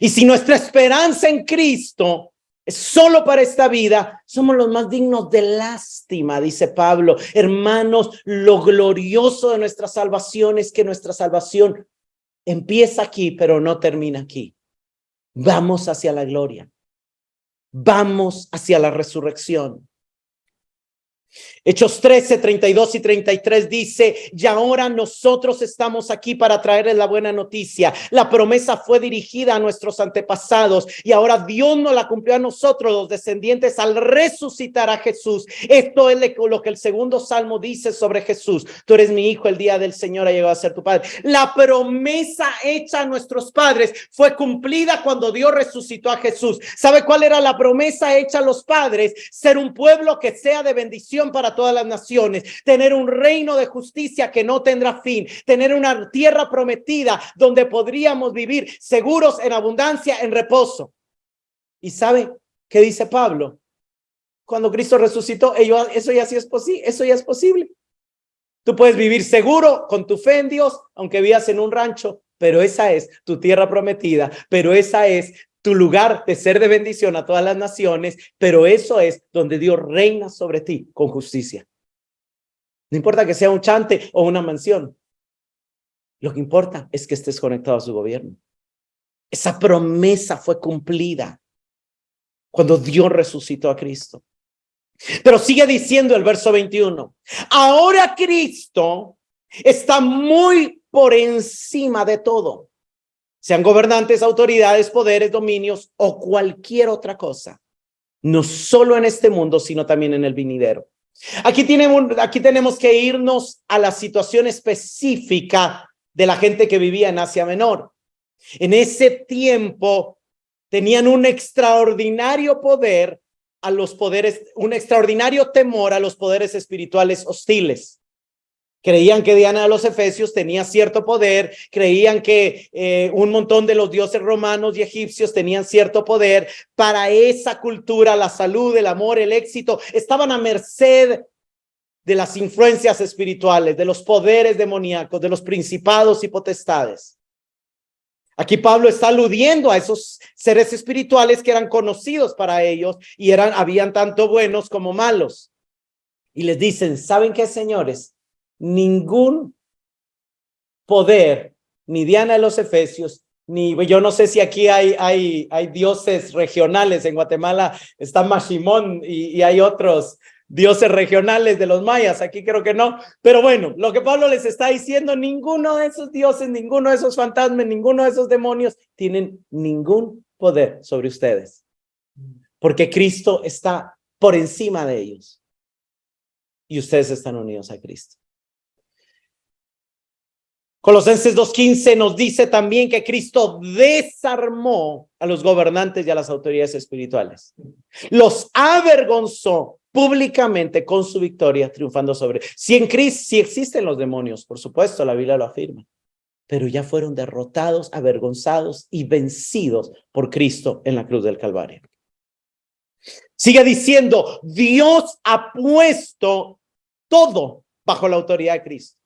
Y si nuestra esperanza en Cristo es solo para esta vida, somos los más dignos de lástima, dice Pablo. Hermanos, lo glorioso de nuestra salvación es que nuestra salvación empieza aquí, pero no termina aquí. Vamos hacia la gloria. Vamos hacia la resurrección. Hechos 13, 32 y 33 dice, y ahora nosotros estamos aquí para traerles la buena noticia. La promesa fue dirigida a nuestros antepasados y ahora Dios nos la cumplió a nosotros, los descendientes, al resucitar a Jesús. Esto es lo que el segundo salmo dice sobre Jesús. Tú eres mi hijo, el día del Señor ha llegado a ser tu padre. La promesa hecha a nuestros padres fue cumplida cuando Dios resucitó a Jesús. ¿Sabe cuál era la promesa hecha a los padres? Ser un pueblo que sea de bendición para todas las naciones, tener un reino de justicia que no tendrá fin, tener una tierra prometida donde podríamos vivir seguros, en abundancia, en reposo. ¿Y sabe qué dice Pablo? Cuando Cristo resucitó, eso ya sí es posible, eso ya es posible. Tú puedes vivir seguro con tu fe en Dios, aunque vivas en un rancho, pero esa es tu tierra prometida, pero esa es tu lugar de ser de bendición a todas las naciones, pero eso es donde Dios reina sobre ti con justicia. No importa que sea un chante o una mansión. Lo que importa es que estés conectado a su gobierno. Esa promesa fue cumplida cuando Dios resucitó a Cristo. Pero sigue diciendo el verso 21. Ahora Cristo está muy por encima de todo. Sean gobernantes, autoridades, poderes, dominios o cualquier otra cosa. No solo en este mundo, sino también en el venidero. Aquí tenemos que irnos a la situación específica de la gente que vivía en Asia Menor. En ese tiempo tenían un extraordinario poder a los poderes, un extraordinario temor a los poderes espirituales hostiles. Creían que Diana de los Efesios tenía cierto poder, creían que un montón de los dioses romanos y egipcios tenían cierto poder. Para esa cultura, la salud, el amor, el éxito, estaban a merced de las influencias espirituales, de los poderes demoníacos, de los principados y potestades. Aquí Pablo está aludiendo a esos seres espirituales que eran conocidos para ellos y habían tanto buenos como malos. Y les dicen, ¿saben qué, señores? Ningún poder, ni Diana de los Efesios, ni yo no sé si aquí hay dioses regionales. En Guatemala está Mashimón y hay otros dioses regionales de los mayas, aquí creo que no, pero bueno, lo que Pablo les está diciendo, ninguno de esos dioses, ninguno de esos fantasmas, ninguno de esos demonios tienen ningún poder sobre ustedes, porque Cristo está por encima de ellos y ustedes están unidos a Cristo. Colosenses 2:15 nos dice también que Cristo desarmó a los gobernantes y a las autoridades espirituales. Los avergonzó públicamente con su victoria, triunfando sobre. Si en Cristo, sí existen los demonios, por supuesto, la Biblia lo afirma, pero ya fueron derrotados, avergonzados y vencidos por Cristo en la cruz del Calvario. Sigue diciendo, Dios ha puesto todo bajo la autoridad de Cristo.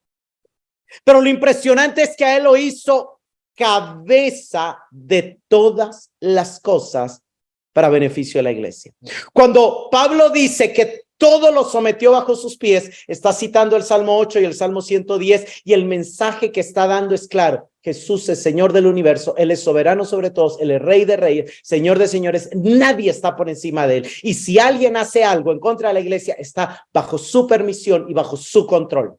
Pero lo impresionante es que a él lo hizo cabeza de todas las cosas para beneficio de la iglesia. Cuando Pablo dice que todo lo sometió bajo sus pies, está citando el Salmo 8 y el Salmo 110, y el mensaje que está dando es claro: Jesús es Señor del universo, Él es soberano sobre todos, Él es Rey de reyes, Señor de señores, nadie está por encima de Él. Y si alguien hace algo en contra de la iglesia, está bajo su permisión y bajo su control,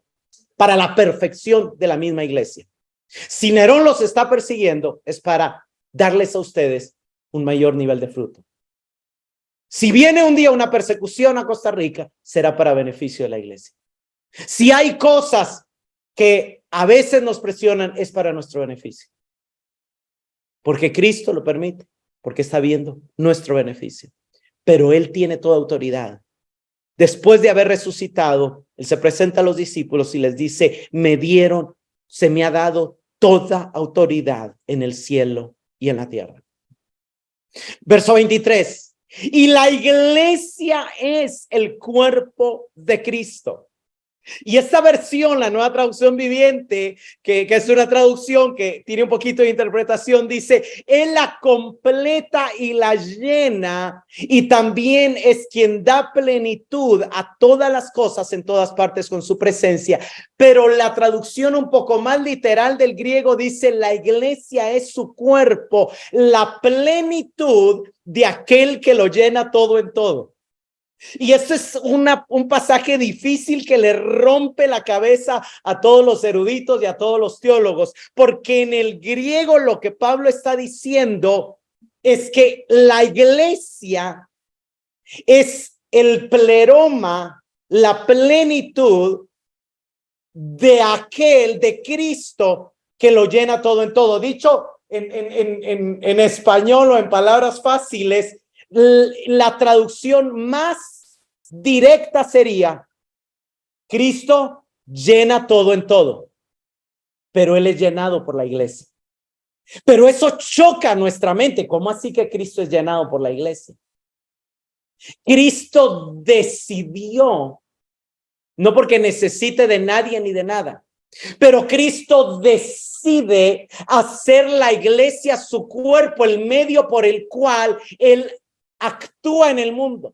para la perfección de la misma iglesia. Si Nerón los está persiguiendo, es para darles a ustedes un mayor nivel de fruto. Si viene un día una persecución a Costa Rica, será para beneficio de la iglesia. Si hay cosas que a veces nos presionan, es para nuestro beneficio. Porque Cristo lo permite, porque está viendo nuestro beneficio. Pero Él tiene toda autoridad. Después de haber resucitado, Él se presenta a los discípulos y les dice: se me ha dado toda autoridad en el cielo y en la tierra. Verso 23. Y la iglesia es el cuerpo de Cristo. Y esta versión, la Nueva Traducción Viviente, que es una traducción que tiene un poquito de interpretación, dice: Él la completa y la llena, y también es quien da plenitud a todas las cosas en todas partes con su presencia. Pero la traducción un poco más literal del griego dice: la iglesia es su cuerpo, la plenitud de aquel que lo llena todo en todo. Y esto es un pasaje difícil que le rompe la cabeza a todos los eruditos y a todos los teólogos, porque en el griego lo que Pablo está diciendo es que la iglesia es el pleroma, la plenitud de aquel, de Cristo, que lo llena todo en todo. Dicho en español o en palabras fáciles, la traducción más directa sería: Cristo llena todo en todo, pero Él es llenado por la iglesia. Pero eso choca nuestra mente. ¿Cómo así que Cristo es llenado por la iglesia? Cristo decidió, no porque necesite de nadie ni de nada, pero Cristo decide hacer la iglesia su cuerpo, el medio por el cual Él actúa en el mundo.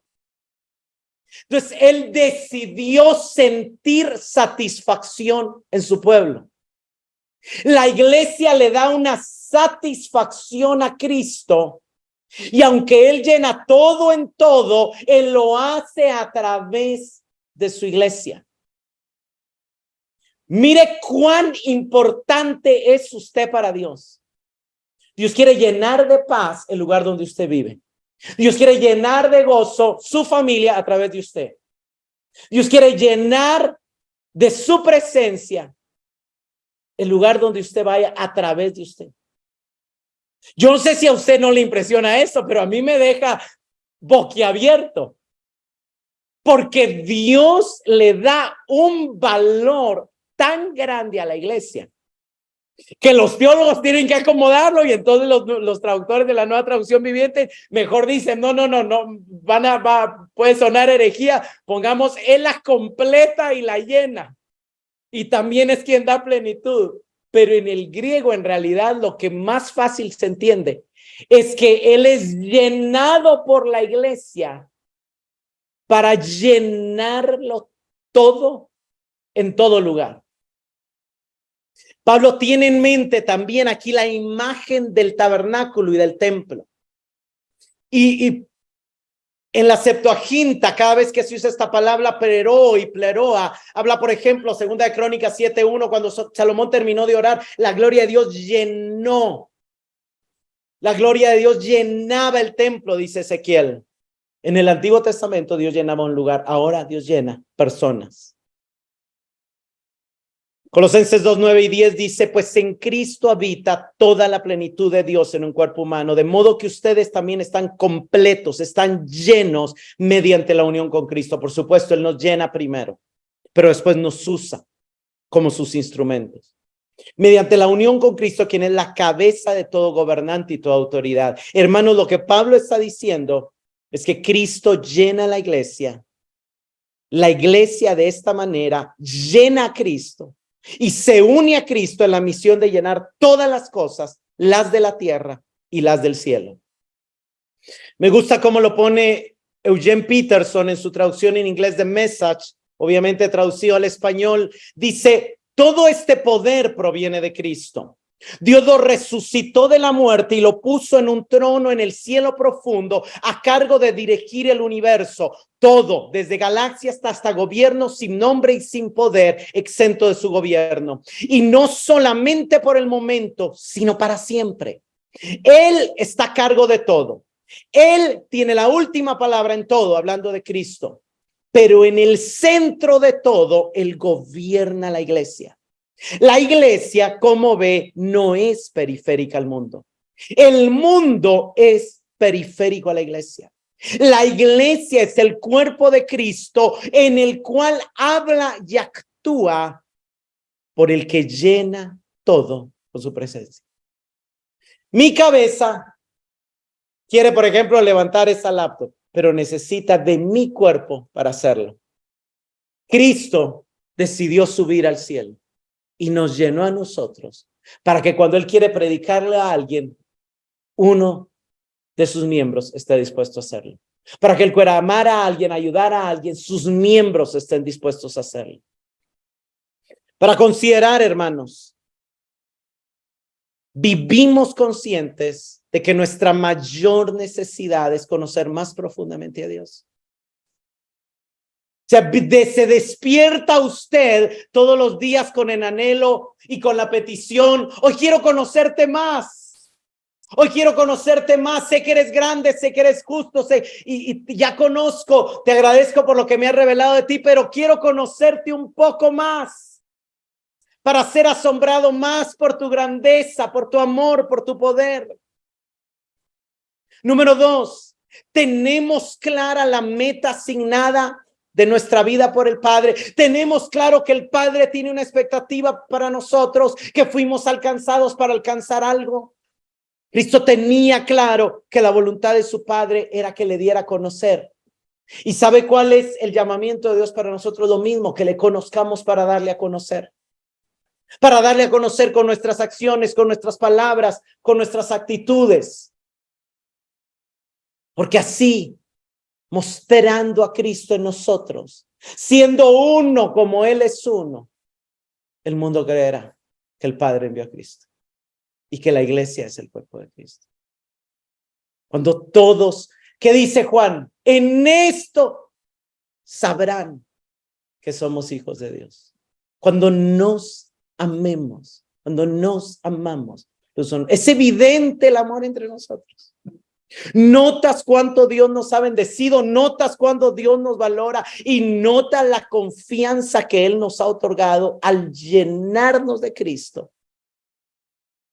Entonces, Él decidió sentir satisfacción en su pueblo. La iglesia le da una satisfacción a Cristo, y aunque Él llena todo en todo, Él lo hace a través de su iglesia. Mire cuán importante es usted para Dios. Dios quiere llenar de paz el lugar donde usted vive. Dios quiere llenar de gozo su familia a través de usted. Dios quiere llenar de su presencia el lugar donde usted vaya a través de usted. Yo no sé si a usted no le impresiona eso, pero a mí me deja boquiabierto, porque Dios le da un valor tan grande a la iglesia que los teólogos tienen que acomodarlo, y entonces los traductores de la Nueva Traducción Viviente mejor dicen: no, puede sonar herejía, pongamos Él la completa y la llena, y también es quien da plenitud. Pero en el griego, en realidad, lo que más fácil se entiende es que Él es llenado por la iglesia para llenarlo todo en todo lugar. Pablo tiene en mente también aquí la imagen del tabernáculo y del templo. Y En la Septuaginta, cada vez que se usa esta palabra pleró y pleroa, habla, por ejemplo, segunda de Crónicas 7:1, cuando Salomón terminó de orar, la gloria de Dios llenó. La gloria de Dios llenaba el templo, dice Ezequiel. En el Antiguo Testamento Dios llenaba un lugar, ahora Dios llena personas. Colosenses 2:9-10 dice, pues en Cristo habita toda la plenitud de Dios en un cuerpo humano, de modo que ustedes también están completos, están llenos mediante la unión con Cristo. Por supuesto, Él nos llena primero, pero después nos usa como sus instrumentos. Mediante la unión con Cristo, quien es la cabeza de todo gobernante y toda autoridad. Hermanos, lo que Pablo está diciendo es que Cristo llena la iglesia. La iglesia de esta manera llena a Cristo y se une a Cristo en la misión de llenar todas las cosas, las de la tierra y las del cielo. Me gusta cómo lo pone Eugene Peterson en su traducción en inglés de Message, obviamente traducido al español. Dice, todo este poder proviene de Cristo. Dios lo resucitó de la muerte y lo puso en un trono en el cielo profundo a cargo de dirigir el universo. Todo, desde galaxias hasta gobiernos sin nombre y sin poder, exento de su gobierno. Y no solamente por el momento, sino para siempre. Él está a cargo de todo. Él tiene la última palabra en todo, hablando de Cristo. Pero en el centro de todo, Él gobierna la iglesia. La iglesia, como ve, no es periférica al mundo. El mundo es periférico a la iglesia. La iglesia es el cuerpo de Cristo en el cual habla y actúa por el que llena todo con su presencia. Mi cabeza quiere, por ejemplo, levantar esa laptop, pero necesita de mi cuerpo para hacerlo. Cristo decidió subir al cielo y nos llenó a nosotros para que cuando Él quiere predicarle a alguien, uno de sus miembros esté dispuesto a hacerlo. Para que Él quiera amar a alguien, ayudar a alguien, sus miembros estén dispuestos a hacerlo. Para considerar, hermanos, vivimos conscientes de que nuestra mayor necesidad es conocer más profundamente a Dios. Se despierta usted todos los días con el anhelo y con la petición. Hoy quiero conocerte más. Hoy quiero conocerte más. Sé que eres grande, sé que eres justo, y ya conozco. Te agradezco por lo que me has revelado de ti, pero quiero conocerte un poco más para ser asombrado más por tu grandeza, por tu amor, por tu poder. Número 2, tenemos clara la meta asignada de nuestra vida por el Padre. Tenemos claro que el Padre tiene una expectativa para nosotros, que fuimos alcanzados para alcanzar algo. Cristo tenía claro que la voluntad de su Padre era que le diera a conocer. ¿Y sabe cuál es el llamamiento de Dios para nosotros? Lo mismo, que le conozcamos para darle a conocer. Para darle a conocer con nuestras acciones, con nuestras palabras, con nuestras actitudes. Porque así, mostrando a Cristo en nosotros, siendo uno como Él es uno, el mundo creerá que el Padre envió a Cristo y que la iglesia es el cuerpo de Cristo. Cuando todos, ¿qué dice Juan? En esto sabrán que somos hijos de Dios. Cuando nos amemos, cuando nos amamos, es evidente el amor entre nosotros. Notas cuánto Dios nos ha bendecido, notas cuánto Dios nos valora y notas la confianza que Él nos ha otorgado al llenarnos de Cristo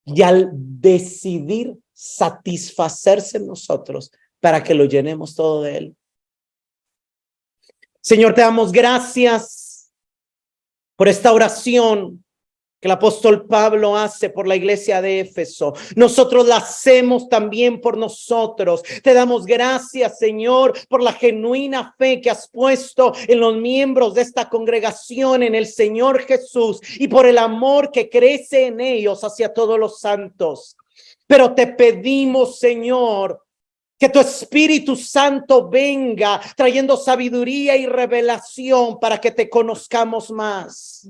y al decidir satisfacerse en nosotros para que lo llenemos todo de Él. Señor, te damos gracias por esta oración que el apóstol Pablo hace por la iglesia de Éfeso. Nosotros la hacemos también por nosotros. Te damos gracias, Señor, por la genuina fe que has puesto en los miembros de esta congregación, en el Señor Jesús, y por el amor que crece en ellos hacia todos los santos. Pero te pedimos, Señor, que tu Espíritu Santo venga trayendo sabiduría y revelación para que te conozcamos más.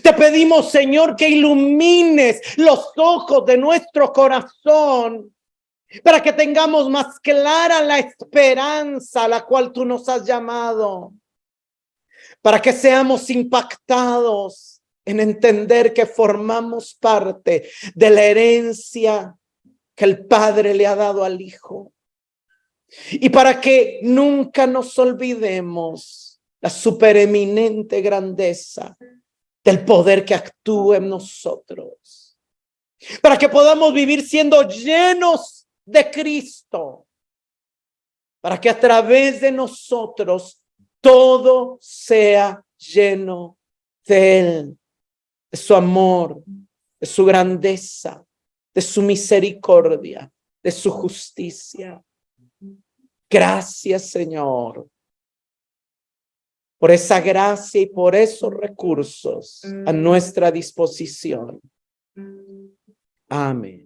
Te pedimos, Señor, que ilumines los ojos de nuestro corazón para que tengamos más clara la esperanza a la cual tú nos has llamado, para que seamos impactados en entender que formamos parte de la herencia que el Padre le ha dado al Hijo, y para que nunca nos olvidemos la supereminente grandeza del poder que actúa en nosotros, para que podamos vivir siendo llenos de Cristo, para que a través de nosotros todo sea lleno de Él, de su amor, de su grandeza, de su misericordia, de su justicia. Gracias, Señor, por esa gracia y por esos recursos a nuestra disposición. Amén.